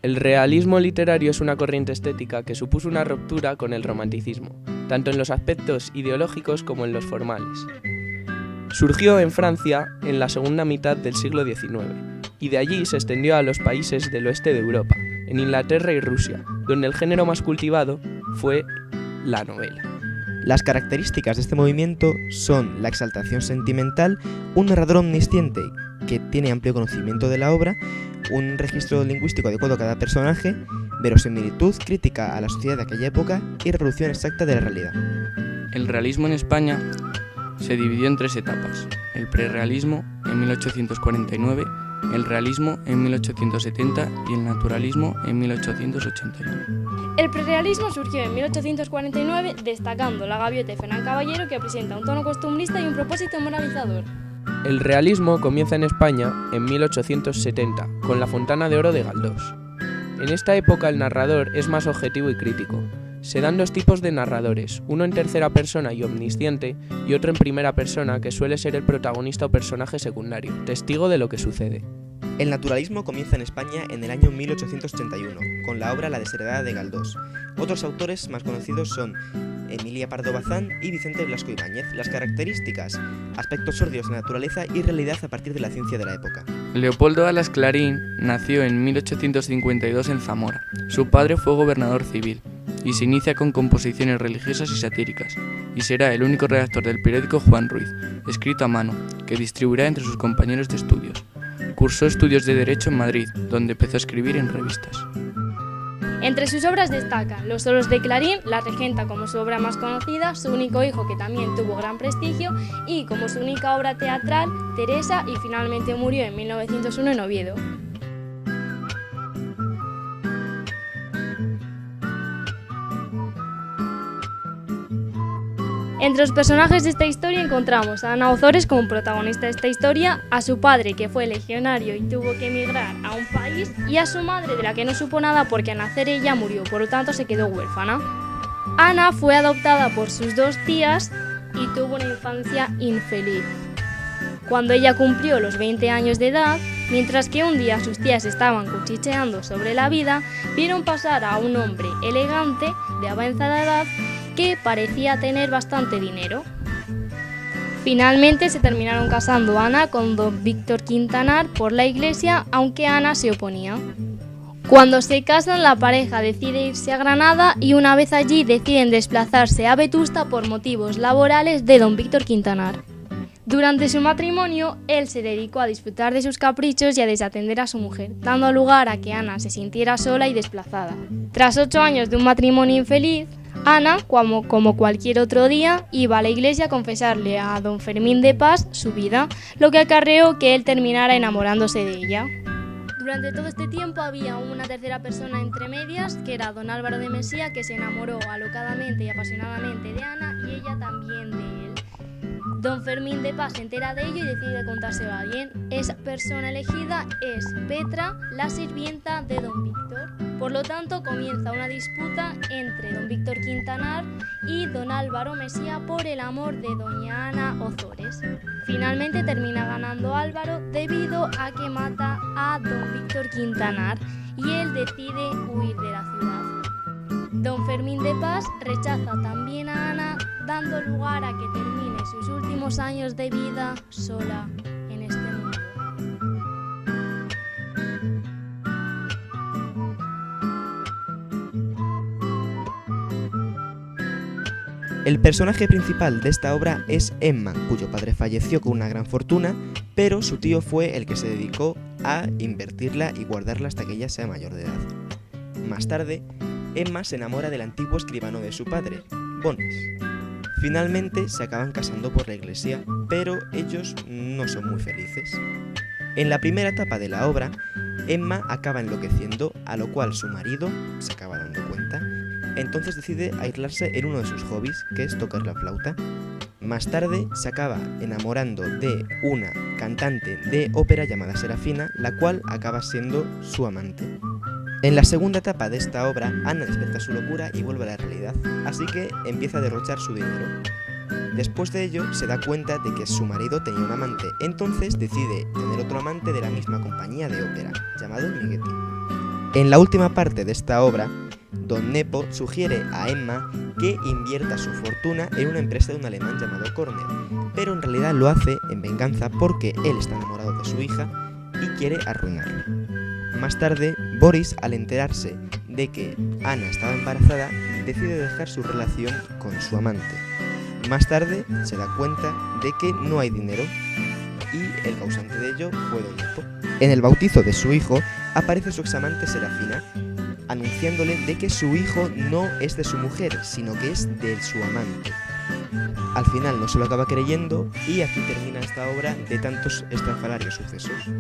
El realismo literario es una corriente estética que supuso una ruptura con el romanticismo, tanto en los aspectos ideológicos como en los formales. Surgió en Francia en la segunda mitad del siglo XIX y de allí se extendió a los países del oeste de Europa, en Inglaterra y Rusia, donde el género más cultivado fue la novela. Las características de este movimiento son la exaltación sentimental, un narrador omnisciente que tiene amplio conocimiento de la obra, un registro lingüístico adecuado a cada personaje, verosimilitud, crítica a la sociedad de aquella época y reproducción exacta de la realidad. El realismo en España se dividió en 3 etapas: el prerrealismo en 1849, el realismo en 1870 y el naturalismo en 1881. El prerrealismo surgió en 1849 destacando la gaviota de Fernán Caballero, que presenta un tono costumbrista y un propósito moralizador. El realismo comienza en España en 1870 con La Fontana de Oro de Galdós. En esta época el narrador es más objetivo y crítico. Se dan 2 tipos de narradores, uno en tercera persona y omnisciente y otro en primera persona, que suele ser el protagonista o personaje secundario, testigo de lo que sucede. El naturalismo comienza en España en el año 1881, con la obra La desheredada de Galdós. Otros autores más conocidos son Emilia Pardo Bazán y Vicente Blasco Ibáñez. Las características: aspectos sórdidos de naturaleza y realidad a partir de la ciencia de la época. Leopoldo Alas Clarín nació en 1852 en Zamora. Su padre fue gobernador civil y se inicia con composiciones religiosas y satíricas, y será el único redactor del periódico Juan Ruiz, escrito a mano, que distribuirá entre sus compañeros de estudios. Cursó estudios de Derecho en Madrid, donde empezó a escribir en revistas. Entre sus obras destacan Los Solos de Clarín, La Regenta como su obra más conocida, Su único hijo, que también tuvo gran prestigio, y como su única obra teatral, Teresa, y finalmente murió en 1901 en Oviedo. Entre los personajes de esta historia encontramos a Ana Ozores como protagonista de esta historia, a su padre, que fue legionario y tuvo que emigrar a un país, y a su madre, de la que no supo nada porque al nacer ella murió, por lo tanto se quedó huérfana. Ana fue adoptada por sus 2 tías y tuvo una infancia infeliz. Cuando ella cumplió los 20 años de edad, mientras que un día sus tías estaban cuchicheando sobre la vida, vieron pasar a un hombre elegante, de avanzada edad, que parecía tener bastante dinero. Finalmente se terminaron casando Ana con don Víctor Quintanar por la iglesia, aunque Ana se oponía. Cuando se casan, la pareja decide irse a Granada y una vez allí deciden desplazarse a Vetusta por motivos laborales de don Víctor Quintanar. Durante su matrimonio, él se dedicó a disfrutar de sus caprichos y a desatender a su mujer, dando lugar a que Ana se sintiera sola y desplazada. Tras 8 años de un matrimonio infeliz, Ana, como cualquier otro día, iba a la iglesia a confesarle a don Fermín de Pas su vida, lo que acarreó que él terminara enamorándose de ella. Durante todo este tiempo había una tercera persona entre medias, que era don Álvaro de Mesía, que se enamoró alocadamente y apasionadamente de Ana y ella también de él. Don Fermín de Pas se entera de ello y decide contárselo a alguien. Esa persona elegida es Petra, la sirvienta de don Víctor. Por lo tanto, comienza una disputa entre don Víctor Quintanar y don Álvaro Mesía por el amor de doña Ana Ozores. Finalmente termina ganando Álvaro debido a que mata a don Víctor Quintanar y él decide huir de la ciudad. Don Fermín de Pas rechaza también a Ana, dando lugar a que termine sus últimos años de vida sola en este mundo. El personaje principal de esta obra es Emma, cuyo padre falleció con una gran fortuna, pero su tío fue el que se dedicó a invertirla y guardarla hasta que ella sea mayor de edad. Más tarde, Emma se enamora del antiguo escribano de su padre, Bones. Finalmente se acaban casando por la iglesia, pero ellos no son muy felices. En la primera etapa de la obra, Emma acaba enloqueciendo, a lo cual su marido se acaba dando cuenta. Entonces decide aislarse en uno de sus hobbies, que es tocar la flauta. Más tarde se acaba enamorando de una cantante de ópera llamada Serafina, la cual acaba siendo su amante. En la segunda etapa de esta obra, Ana despierta su locura y vuelve a la realidad, así que empieza a derrochar su dinero. Después de ello, se da cuenta de que su marido tenía un amante, entonces decide tener otro amante de la misma compañía de ópera, llamado Miguetti. En la última parte de esta obra, Don Nepo sugiere a Emma que invierta su fortuna en una empresa de un alemán llamado Cornell, pero en realidad lo hace en venganza porque él está enamorado de su hija y quiere arruinarla. Más tarde, Boris, al enterarse de que Ana estaba embarazada, decide dejar su relación con su amante. Más tarde se da cuenta de que no hay dinero y el causante de ello fue Don Nepo. En el bautizo de su hijo aparece su examante Serafina, anunciándole de que su hijo no es de su mujer, sino que es de su amante. Al final no se lo acaba creyendo y aquí termina esta obra de tantos estrafalarios sucesos.